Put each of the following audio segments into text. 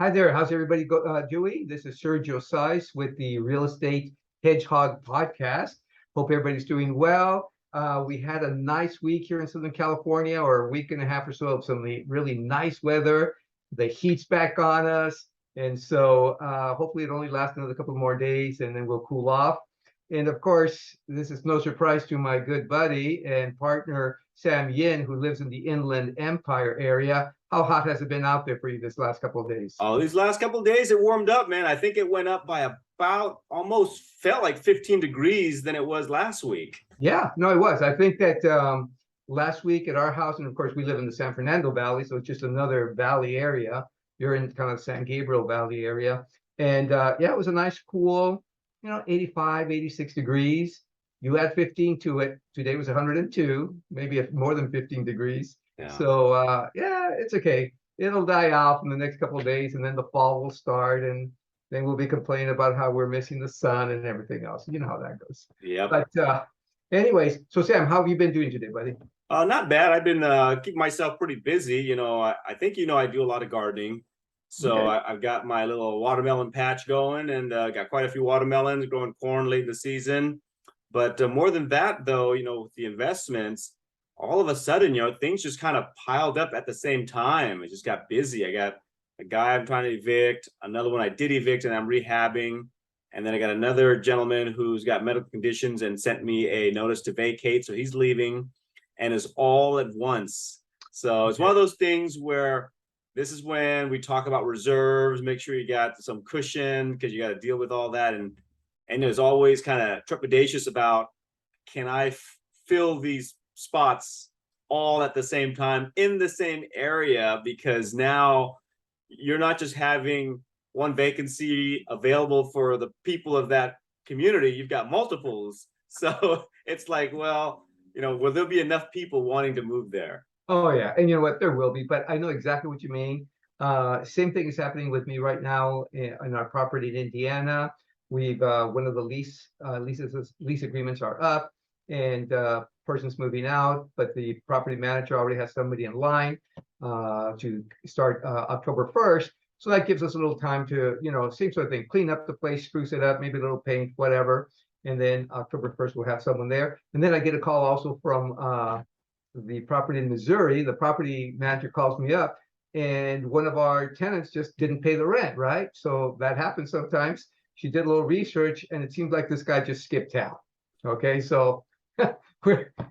Hi there. How's everybody doing? This is Sergio Sais with the Real Estate Hedgehog podcast. Hope everybody's doing well. We had a nice week here in Southern California, or a week and a half or so of some really nice weather. The heat's back on us. And so hopefully it only lasts another couple more days and then we'll cool off. And of course, this is no surprise to my good buddy and partner, Sam Yin, who lives in the Inland Empire area. How hot has it been out there for you this last couple of days? Oh, these last couple of days it warmed up, man. I think it went up by about almost felt like 15 degrees than it was last week. Yeah, no, it was. I think that last week at our house, and of course we live in the San Fernando Valley, so it's just another valley area. You're in kind of San Gabriel Valley area. And yeah, it was a nice cool, 85, 86 degrees. You add 15 to it. Today was 102, maybe more than 15 degrees. Yeah. So yeah, it's okay. It'll die off in the next couple of days, and then the fall will start, and then we'll be complaining about how we're missing the sun and everything else. You know how that goes. Yeah. But anyways, so Sam, how have you been doing today, buddy? Not bad. I've been keeping myself pretty busy. I think I do a lot of gardening. So Okay. I've got my little watermelon patch going and got quite a few watermelons, growing corn late in the season. But more than that, though, with the investments, all of a sudden, things just kind of piled up at the same time. It just got busy. I got a guy I'm trying to evict, another one I did evict and I'm rehabbing. And then I got another gentleman who's got medical conditions and sent me a notice to vacate. So he's leaving and is all at once. So it's one of those things where this is when we talk about reserves, make sure you got some cushion because you got to deal with all that. And there's always kind of trepidatious about, can I fill these spots all at the same time in the same area? Because now you're not just having one vacancy available for the people of that community, you've got multiples. So it's like, well, will there be enough people wanting to move there? Oh yeah, and you know what? There will be, but I know exactly what you mean. Same thing is happening with me right now in our property in Indiana. We've one of the lease agreements are up, and person's moving out, but the property manager already has somebody in line to start October 1st. So that gives us a little time to, same sort of thing, clean up the place, spruce it up, maybe a little paint, whatever. And then October 1st, we'll have someone there. And then I get a call also from the property in Missouri. The property manager calls me up, and one of our tenants just didn't pay the rent, right? So that happens sometimes. She did a little research, and it seems like this guy just skipped town. Okay, so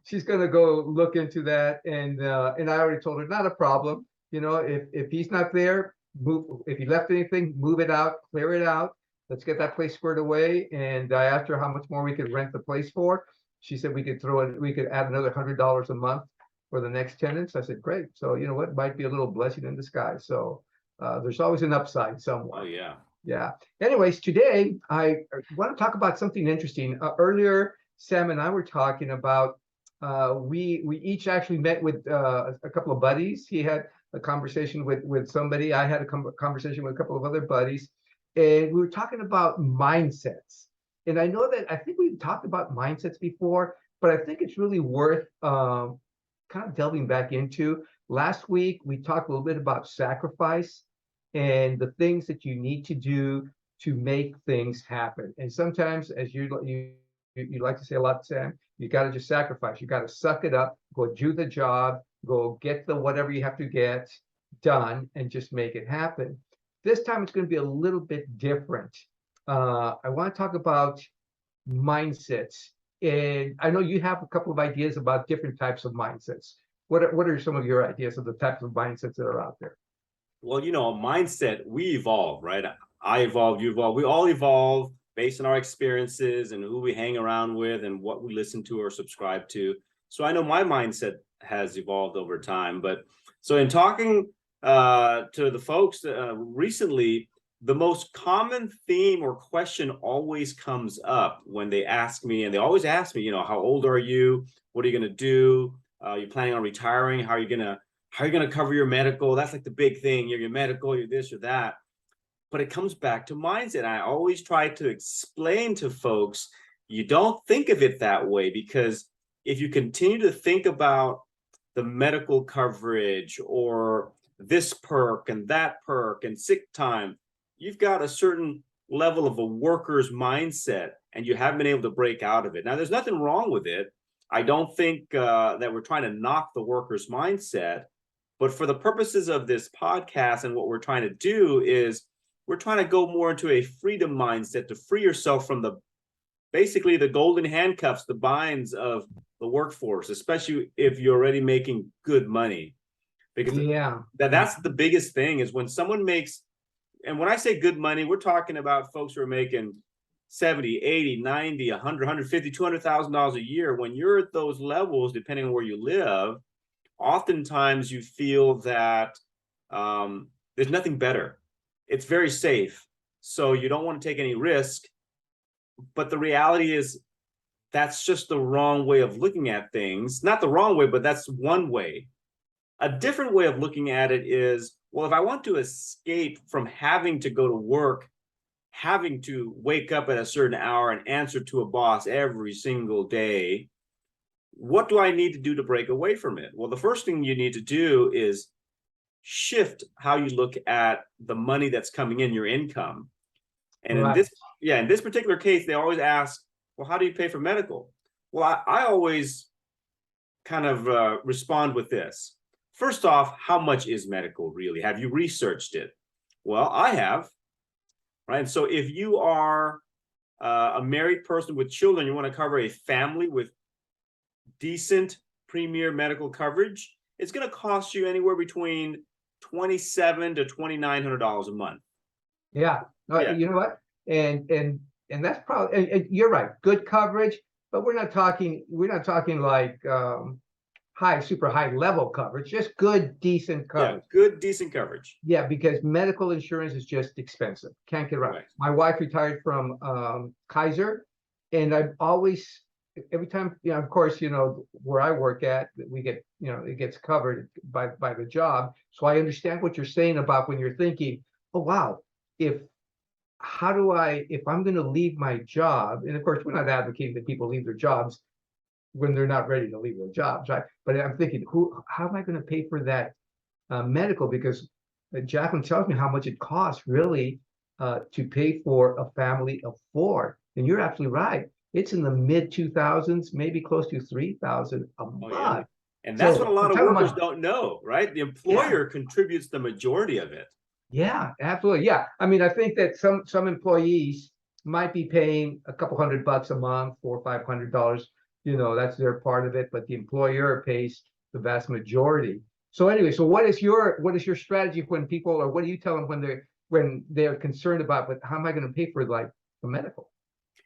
she's gonna go look into that, and I already told her not a problem. If he's not there, move. If he left anything, move it out, clear it out. Let's get that place squared away. And I asked her how much more we could rent the place for. She said we could add another $100 a month for the next tenants. I said, great. So you know what, might be a little blessing in disguise. So there's always an upside somewhere. Oh yeah. Yeah. Anyways, today I want to talk about something interesting. Earlier, Sam and I were talking about we each actually met with a couple of buddies. He had a conversation with somebody. I had a conversation with a couple of other buddies, and we were talking about mindsets. And I know that I think we've talked about mindsets before, but I think it's really worth kind of delving back into. Last week, we talked a little bit about sacrifice and the things that you need to do to make things happen. And sometimes, as you like to say a lot, Sam, you got to just sacrifice. You got to suck it up, go do the job, go get the whatever you have to get done, and just make it happen. This time, it's going to be a little bit different. I want to talk about mindsets. And I know you have a couple of ideas about different types of mindsets. What are some of your ideas of the types of mindsets that are out there? Well, a mindset, we evolve, right? I evolve, you evolve. We all evolve based on our experiences and who we hang around with and what we listen to or subscribe to. So I know my mindset has evolved over time. But so in talking to the folks recently, the most common theme or question always comes up when they ask me, and they always ask me, how old are you? What are you going to do? You're planning on retiring? How are you going to cover your medical? That's like the big thing. You're your medical, you're this or that. But it comes back to mindset. I always try to explain to folks, you don't think of it that way, because if you continue to think about the medical coverage or this perk and that perk and sick time. You've got a certain level of a worker's mindset, and you haven't been able to break out of it. Now, there's nothing wrong with it. I don't think that we're trying to knock the worker's mindset, but for the purposes of this podcast and what we're trying to do is we're trying to go more into a freedom mindset to free yourself from basically the golden handcuffs, the binds of the workforce, especially if you're already making good money. Because that's the biggest thing is when someone makes, and when I say good money, we're talking about folks who are making 70, 80, 90, 100, 150, $200,000 a year. When you're at those levels, depending on where you live, oftentimes you feel that there's nothing better. It's very safe. So you don't want to take any risk. But the reality is that's just the wrong way of looking at things. Not the wrong way, but that's one way. A different way of looking at it is, well, if I want to escape from having to go to work, having to wake up at a certain hour and answer to a boss every single day, what do I need to do to break away from it? Well, the first thing you need to do is shift how you look at the money that's coming in, your income. And in this particular case, they always ask, well, how do you pay for medical? Well, I always kind of respond with this. First off, how much is medical really? Have you researched it? Well, I have, right? And so if you are a married person with children, you want to cover a family with decent premier medical coverage, it's going to cost you anywhere between $2,700 to $2,900 a month. Yeah. You know what? And that's probably, and you're right, good coverage, but we're not talking like super high level coverage, just good, decent coverage. Yeah, good, decent coverage. Yeah, because medical insurance is just expensive. Can't get right. My wife retired from Kaiser, and I've always, every time, of course, where I work at, we get, it gets covered by the job. So I understand what you're saying about when you're thinking, oh, wow, if I'm going to leave my job, and of course, we're not advocating that people leave their jobs when they're not ready to leave their jobs, right? But I'm thinking, how am I going to pay for that medical? Because Jacqueline tells me how much it costs really to pay for a family of 4. And you're absolutely right. It's in the mid 2000s, maybe close to 3,000 a month. Yeah. And that's what a lot of workers don't know, right? The employer contributes the majority of it. Yeah, absolutely. Yeah. I mean, I think that some employees might be paying a couple $100 a month, $400 or $500. That's their part of it, but the employer pays the vast majority. So anyway, so what is your strategy when people, or what do you tell them when they're concerned about, but how am I going to pay for the medical?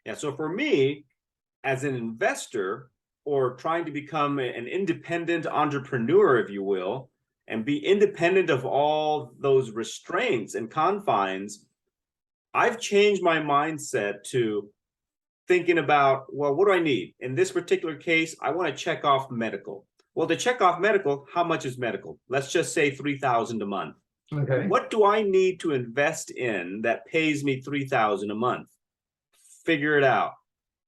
Yeah. So for me, as an investor or trying to become an independent entrepreneur, if you will, and be independent of all those restraints and confines, I've changed my mindset to thinking about, well, what do I need? In this particular case, I want to check off medical. Well, to check off medical, how much is medical? Let's just say $3,000 a month. Okay. What do I need to invest in that pays me $3,000 a month? Figure it out.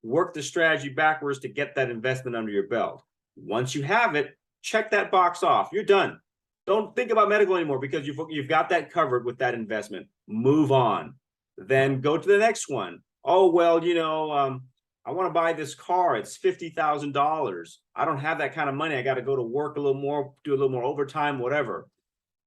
Work the strategy backwards to get that investment under your belt. Once you have it, check that box off. You're done. Don't think about medical anymore because you've got that covered with that investment. Move on. Then go to the next one. Oh, well, I want to buy this car. It's $50,000. I don't have that kind of money. I got to go to work a little more, do a little more overtime, whatever.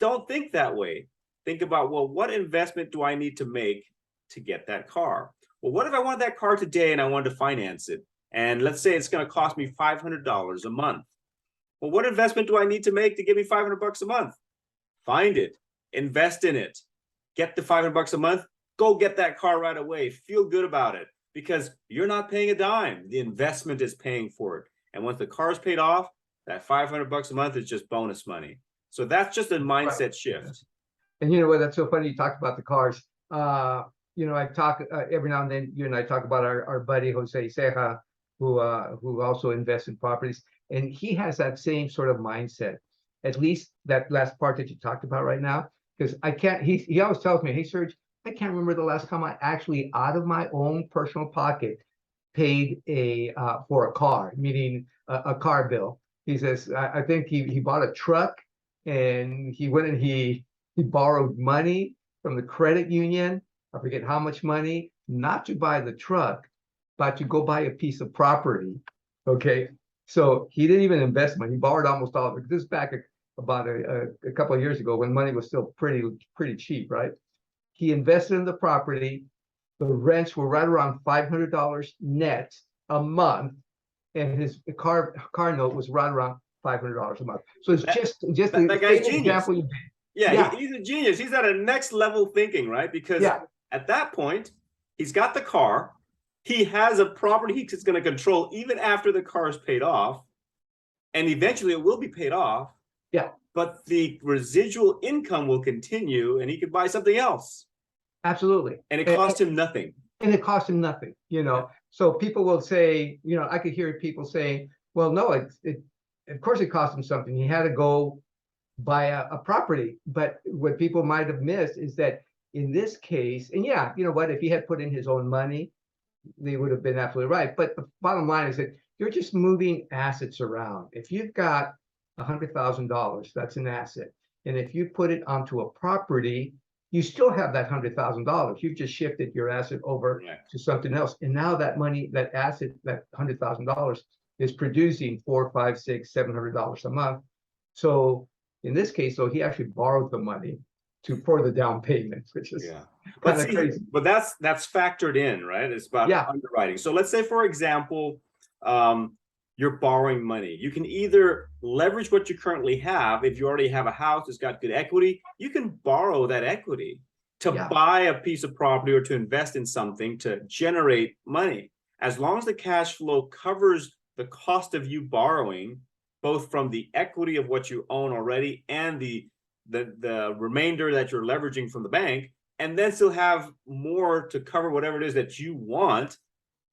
Don't think that way. Think about, well, what investment do I need to make to get that car? Well, what if I wanted that car today and I wanted to finance it? And let's say it's going to cost me $500 a month. Well, what investment do I need to make to give me $500 a month? Find it, invest in it, get the $500 a month, go get that car right away. Feel good about it because you're not paying a dime. The investment is paying for it. And once the car is paid off, that $500 a month is just bonus money. So that's just a mindset shift. And you know what? That's so funny. You talked about the cars. I talk every now and then. You and I talk about our buddy Jose Ceja, who also invests in properties, and he has that same sort of mindset. At least that last part that you talked about right now, because I can't. He always tells me, "Hey, Serge, I can't remember the last time I actually, out of my own personal pocket, paid for a car, meaning a car bill." He says, I think he bought a truck and he went and he borrowed money from the credit union. I forget how much money, not to buy the truck, but to go buy a piece of property. Okay. So he didn't even invest money. He borrowed almost all of it. This is back about a couple of years ago when money was still pretty cheap, right? He invested in the property. The rents were right around $500 net a month, and his car note was right around $500 a month. So it's just that guy's genius. Example you did. Yeah, he's a genius. He's at a next level thinking, right? Because at that point, he's got the car. He has a property he's going to control even after the car is paid off. And eventually it will be paid off. Yeah. But the residual income will continue and he could buy something else. Absolutely. And it cost him nothing. And it cost him nothing, you know. So people will say, you know, I could hear people saying, well, no, of course it cost him something. He had to go buy a property. But what people might have missed is that in this case, and yeah, you know what, if he had put in his own money, they would have been absolutely right. But the bottom line is that you're just moving assets around. If you've got $100,000, that's an asset. And if you put it onto a property, you still have that $100,000. You've just shifted your asset over to something else. And now that money, that asset, that $100,000 is producing $400, $500, $600, $700 a month. So in this case, though, he actually borrowed the money for the down payment, which is kind of crazy. But that's factored in, right? It's about underwriting. So let's say, for example, you're borrowing money. You can either leverage what you currently have. If you already have a house that's got good equity, you can borrow that equity to buy a piece of property or to invest in something to generate money. As long as the cash flow covers the cost of you borrowing, both from the equity of what you own already and the remainder that you're leveraging from the bank, and then still have more to cover whatever it is that you want,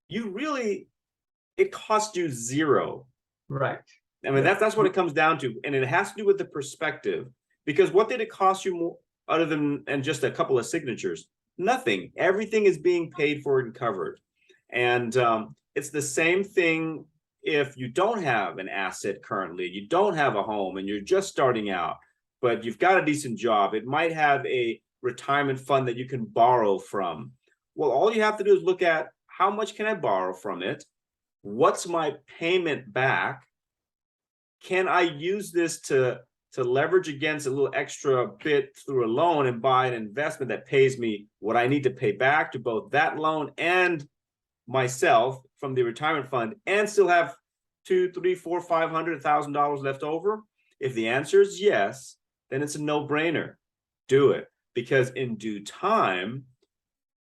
it costs you zero. Right. I mean, that's what it comes down to. And it has to do with the perspective, because what did it cost you more other than just a couple of signatures? Nothing. Everything is being paid for and covered. And it's the same thing if you don't have an asset currently, you don't have a home and you're just starting out, but you've got a decent job. It might have a retirement fund that you can borrow from. Well, all you have to do is look at how much can I borrow from it? What's my payment back? Can I use this to leverage against a little extra bit through a loan and buy an investment that pays me what I need to pay back to both that loan and myself from the retirement fund, and still have $200,000, $300,000, $400,000, $500,000 left over? If the answer is yes, then it's a no-brainer. Do it, because in due time,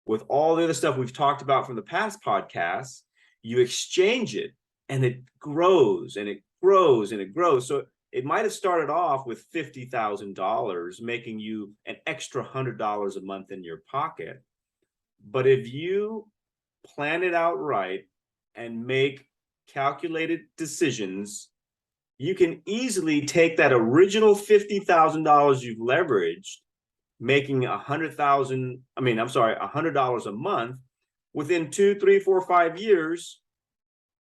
with all the other stuff we've talked about from the past podcasts, you exchange it and it grows and it grows and it grows. So it might have started off with $50,000, making you an extra $100 a month in your pocket. But if you plan it out right and make calculated decisions, you can easily take that original $50,000 you've leveraged, making $100 a month. Within 2, 3, 4, 5 years,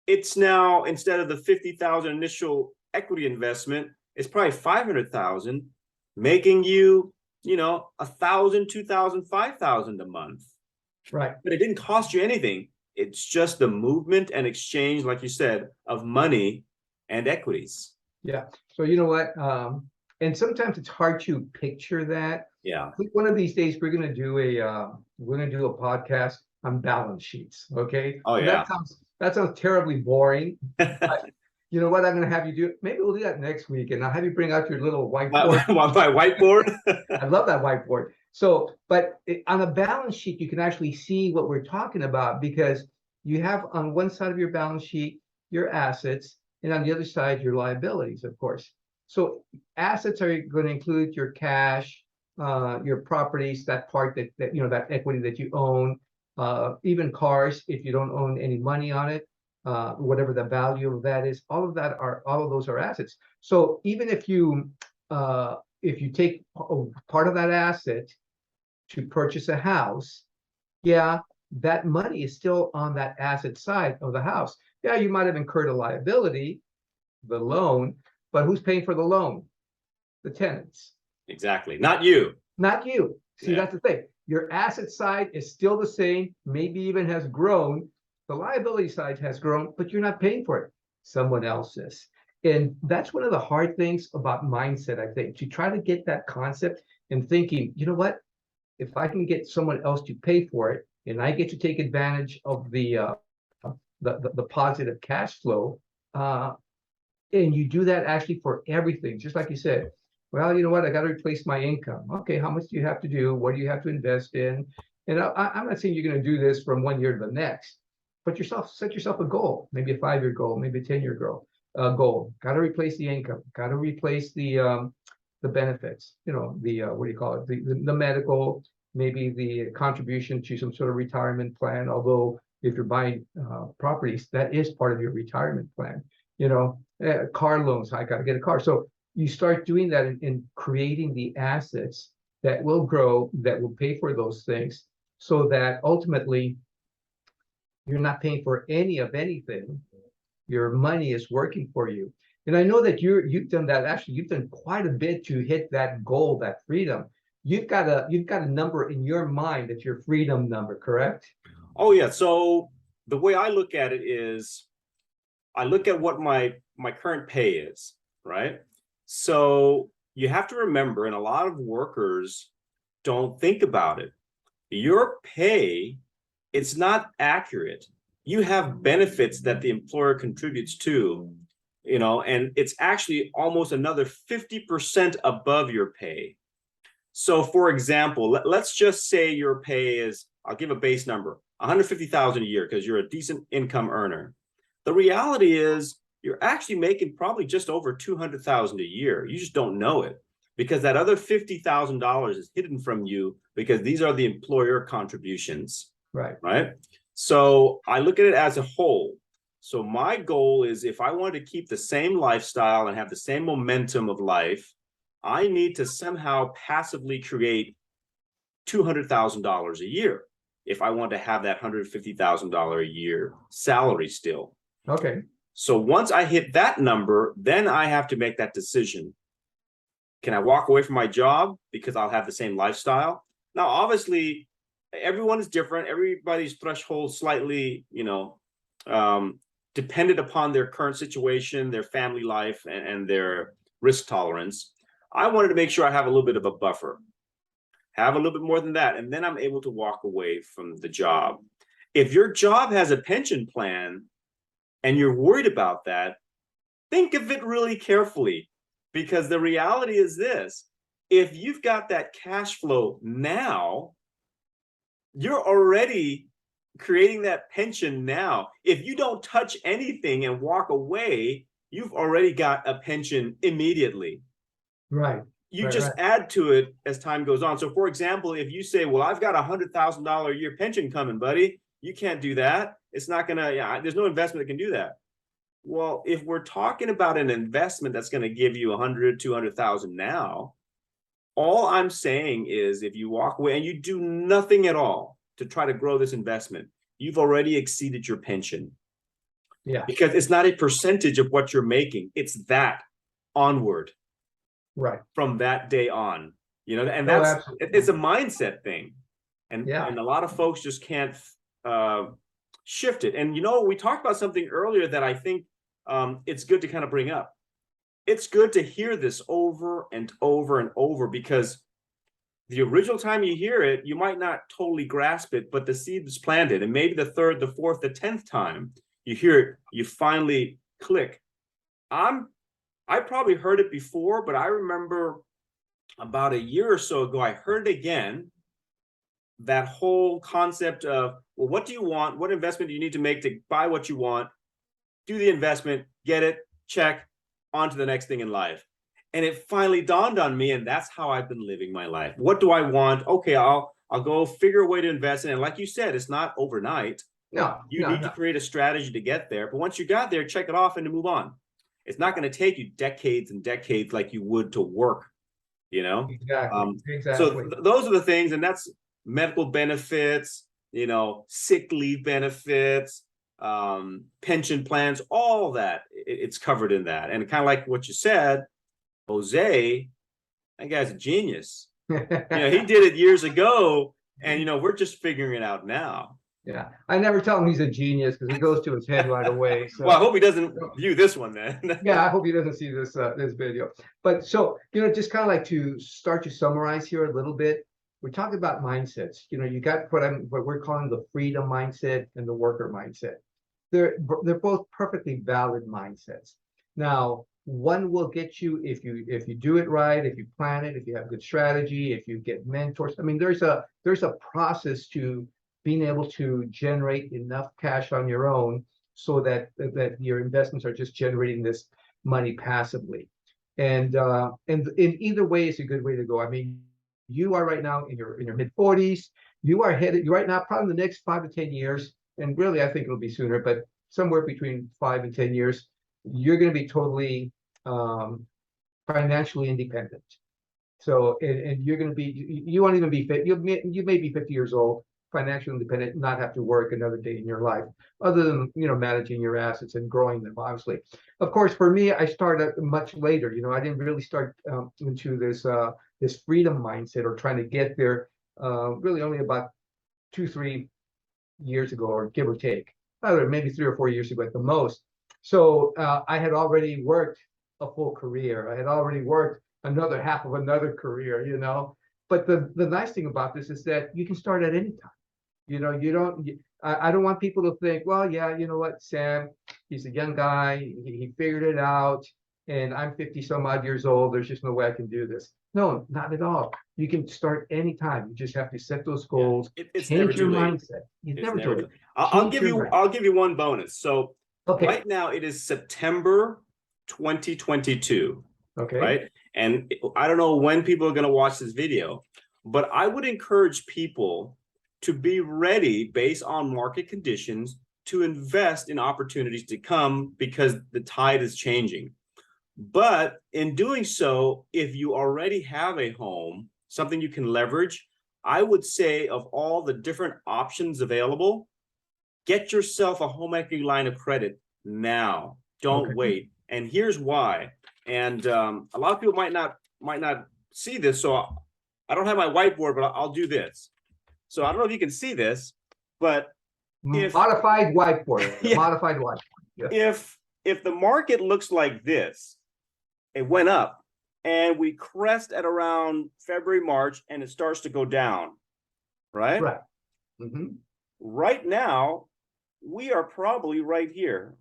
it's now, instead of the $50,000 initial equity investment, it's probably $500,000, making you, $1,000, $2,000, $5,000 a month. Right. But it didn't cost you anything. It's just the movement and exchange, like you said, of money and equities. Yeah. So you know what? And sometimes it's hard to picture that. Yeah. I think one of these days we're gonna do a podcast on balance sheets. Okay. Oh, so yeah. That sounds terribly boring. But you know what I'm gonna have you do? Maybe we'll do that next week, and I'll have you bring out your little whiteboard. My whiteboard. I love that whiteboard. So, but on a balance sheet, you can actually see what we're talking about, because you have on one side of your balance sheet your assets, and on the other side your liabilities, of course. So assets are going to include your cash, your properties, that part that that equity that you own, even cars if you don't own any money on it, whatever the value of that is. All of those are assets. So even if you take part of that asset to purchase a house, that money is still on that asset side of the house. Yeah, you might have incurred a liability, the loan, but who's paying for the loan? the tenants. Exactly. Not you. Not you. See, Yeah. that's the thing. Your asset side is still the same, maybe even has grown. The liability side has grown, but you're not paying for it. Someone else is. And that's one of the hard things about mindset, I think, to try to get that concept and thinking, you know what? If I can get someone else to pay for it, and I get to take advantage of the positive cash flow, and you do that actually for everything, just like you said. Well, you know what? I got to replace my income. Okay, how much do you have to do? What do you have to invest in? And I'm not saying you're going to do this from one year to the next, but set yourself a goal, maybe a 5-year goal, maybe a 10-year goal. Got to replace the income. Got to replace the benefits. You know, the what do you call it? The medical, maybe the contribution to some sort of retirement plan. Although if you're buying properties, that is part of your retirement plan. You know, car loans. I got to get a car. So you start doing that and creating the assets that will grow, that will pay for those things, so that ultimately you're not paying for any of anything. Your money is working for you. And I know that you've done that. Actually, you've done quite a bit to hit that goal, that freedom. You've got a number in your mind that's your freedom number, correct? Oh yeah. So the way I look at it is, I look at what my current pay is, right? So you have to remember, and a lot of workers don't think about it. Your pay, it's not accurate. You have benefits that the employer contributes to, you know, and it's actually almost another 50% above your pay. So for example, let's just say your pay is, I'll give a base number, 150,000 a year, because you're a decent income earner. The reality is you're actually making probably just over 200,000 a year. You just don't know it, because that other $50,000 is hidden from you, because these are the employer contributions. Right. So I look at it as a whole. So my goal is, if I want to keep the same lifestyle and have the same momentum of life, I need to somehow passively create $200,000 a year if I want to have that $150,000 a year salary still. Okay. So once I hit that number, then I have to make that decision. Can I walk away from my job because I'll have the same lifestyle? Now, obviously, everyone is different. Everybody's threshold slightly, dependent upon their current situation, their family life, and their risk tolerance. I wanted to make sure I have a little bit of a buffer, have a little bit more than that, and then I'm able to walk away from the job. If your job has a pension plan and you're worried about that, think of it really carefully, because the reality is this: if you've got that cash flow now, you're already creating that pension now. If you don't touch anything and walk away, you've already got a pension immediately. Right. You just add to it as time goes on. So for example, if you say, well, I've got $100,000 a year pension coming, buddy, you can't do that. It's not gonna, there's no investment that can do that. Well, if we're talking about an investment that's going to give you 100, 200,000 now, all I'm saying is, if you walk away and you do nothing at all to try to grow this investment, you've already exceeded your pension. Yeah. Because it's not a percentage of what you're making. It's that onward. Right. From that day on, and that's, it's a mindset thing. And a lot of folks just can't shift it. And, we talked about something earlier that I think it's good to kind of bring up. It's good to hear this over and over and over, because the original time you hear it, you might not totally grasp it, but the seed is planted. And maybe the third, the fourth, the 10th time you hear it, you finally click. I probably heard it before, but I remember about a year or so ago, I heard it again. That whole concept of, well, what do you want? What investment do you need to make to buy what you want? Do the investment, get it, check, on to the next thing in life. And it finally dawned on me, and that's how I've been living my life. What do I want? Okay, I'll go figure a way to invest in it. And like you said, it's not overnight. No, you need to create a strategy to get there. But once you got there, check it off and to move on. It's not going to take you decades and decades like you would to work, Exactly. So those are the things, and that's medical benefits, sick leave benefits, pension plans, all that. It's covered in that. And kind of like what you said, Jose, that guy's a genius. He Yeah, did it years ago, and we're just figuring it out now. I never tell him he's a genius because it goes to his head right away. So, Well, I hope he doesn't view this one then. yeah, I hope he doesn't see this video. But so, just kind of like to start to summarize here a little bit. We're talking about mindsets. You got what we're calling the freedom mindset and the worker mindset. They're both perfectly valid mindsets. Now, one will get you if you do it right, if you plan it, if you have good strategy, if you get mentors. I mean, there's a process to being able to generate enough cash on your own so that your investments are just generating this money passively. And in either way is a good way to go. I mean, you are right now in your mid 40s. You are headed right now, probably in the next 5 to 10 years, and really I think it'll be sooner, but somewhere between 5 and 10 years, you're going to be totally financially independent. So, and you're going to be, you won't even be fit. You may be 50 years old, financially independent, not have to work another day in your life, other than, managing your assets and growing them, obviously. Of course, for me, I started much later. I didn't really start into this freedom mindset or trying to get there really only about 2-3 years ago, or give or take, maybe 3 or 4 years ago at the most. So I had already worked a full career. I had already worked another half of another career, But the nice thing about this is that you can start at any time. You don't. I don't want people to think, well, yeah, you know what, Sam, he's a young guy. He figured it out, and I'm 50 some odd years old. There's just no way I can do this. No, not at all. You can start anytime. You just have to set those goals. It's change never your too late. mindset. It's It's never never too too late. late. I'll give you. Change your I'll give you one bonus. So Okay. right now it is September 2022. Okay. Right, and I don't know when people are going to watch this video, but I would encourage people to be ready based on market conditions to invest in opportunities to come, because the tide is changing. But in doing so, if you already have a home, something you can leverage, I would say of all the different options available, get yourself a home equity line of credit now. Don't Okay. wait. And here's why. And a lot of people might not see this, so I don't have my whiteboard, but I'll do this. So I don't know if you can see this, but modified whiteboard. Yeah. Modified whiteboard. Yeah. If the market looks like this, it went up, and we crest at around February, March, and it starts to go down, right? Right. Mm-hmm. Right now, we are probably right here.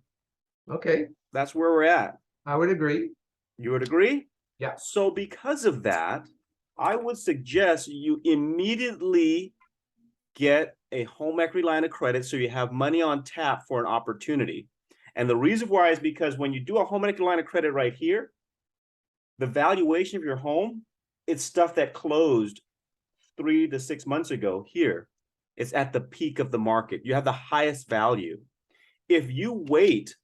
Okay. That's where we're at. I would agree. You would agree? Yeah. So because of that, I would suggest you immediately get a home equity line of credit so you have money on tap for an opportunity. And the reason why is because when you do a home equity line of credit right here, the valuation of your home, it's stuff that closed 3 to 6 months ago here. It's at the peak of the market. You have the highest value. If you wait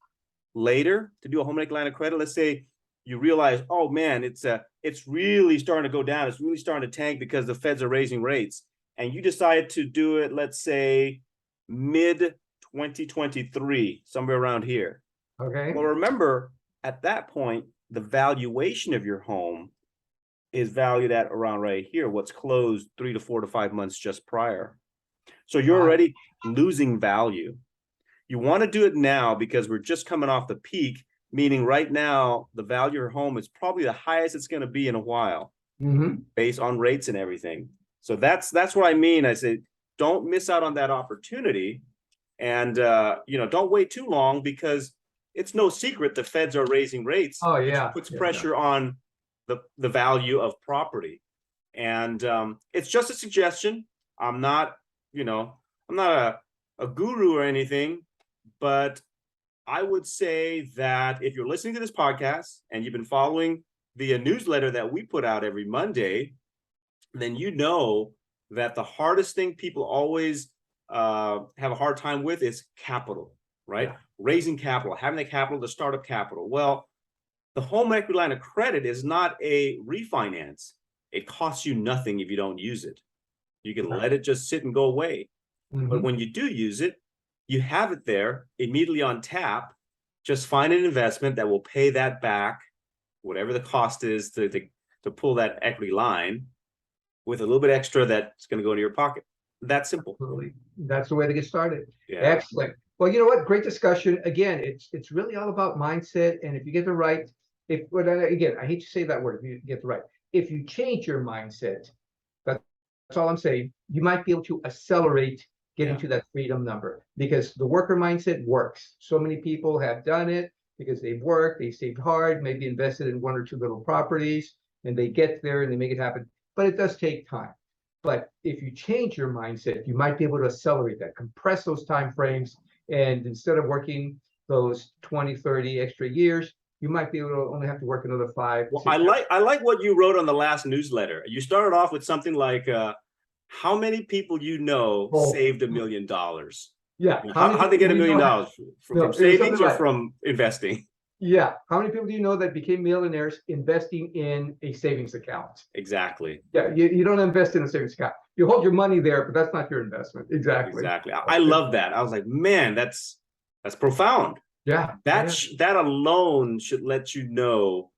later to do a home equity line of credit, let's say you realize, oh man, it's really starting to go down. It's really starting to tank because the feds are raising rates. And you decide to do it, let's say mid 2023, somewhere around here. Okay. Well, remember, at that point, the valuation of your home is valued at around right here, what's closed 3 to 4 to 5 months just prior. So you're already losing value. You want to do it now because we're just coming off the peak, meaning right now, the value of your home is probably the highest it's going to be in a while, based on rates and everything. So that's what I mean. I say, don't miss out on that opportunity, and don't wait too long, because it's no secret the feds are raising rates. Oh yeah, which puts pressure on the value of property. And it's just a suggestion. I'm not a guru or anything, but I would say that if you're listening to this podcast and you've been following the newsletter that we put out every Monday, then you know that the hardest thing people always have a hard time with is capital, right? Yeah. Raising capital, having the capital, the startup capital. Well, the home equity line of credit is not a refinance. It costs you nothing if you don't use it. You can let it just sit and go away. But when you do use it, you have it there immediately on tap. Just find an investment that will pay that back, whatever the cost is to to pull that equity line with a little bit extra that's going to go into your pocket. That simple. Absolutely. That's the way to get started. Yeah. Excellent. Well, you know what? Great discussion. Again, it's really all about mindset. And if you get the right, again, I hate to say that word, if you get the right, if you change your mindset, that's all I'm saying, you might be able to accelerate getting to that freedom number, because the worker mindset works. So many people have done it because they've worked, they saved hard, maybe invested in 1 or 2 little properties, and they get there and they make it happen. But it does take time. But if you change your mindset, you might be able to accelerate that, compress those time frames, and instead of working those 20, 30 extra years, you might be able to only have to work another 5. Well, I like what you wrote on the last newsletter. You started off with something like, how many people you know saved $1 million? Yeah. How they get $1 million? From savings or from investing? Yeah. How many people do you know that became millionaires investing in a savings account? Exactly. Yeah. You don't invest in a savings account. You hold your money there, but that's not your investment. Exactly. Exactly. I love that. I was like, man, that's profound. Yeah. That alone should let you know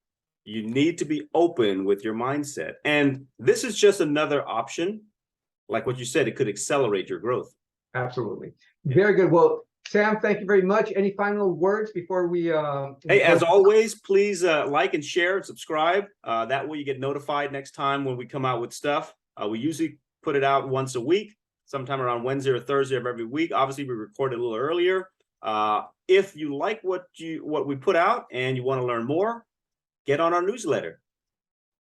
you need to be open with your mindset. And this is just another option. Like what you said, it could accelerate your growth. Absolutely. Very good. Well, Sam, thank you very much. Any final words before we hey, as always, please like and share and subscribe. That way you get notified next time when we come out with stuff. We usually put it out once a week, sometime around Wednesday or Thursday of every week. Obviously, we record it a little earlier. If you like what we put out and you want to learn more, get on our newsletter,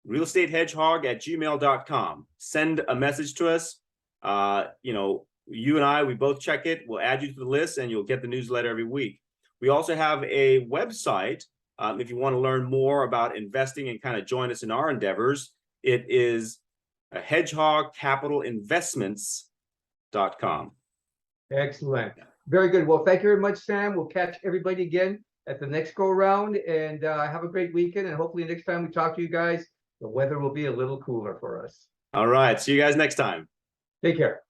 realestatehedgehog@gmail.com. Send a message to us. You and I, we both check it. We'll add you to the list and you'll get the newsletter every week. We also have a website. If you want to learn more about investing and kind of join us in our endeavors, it is hedgehogcapitalinvestments.com. Excellent. Very good. Well, thank you very much, Sam. We'll catch everybody again at the next go around, and have a great weekend. And hopefully next time we talk to you guys, the weather will be a little cooler for us. All right. See you guys next time. Take care.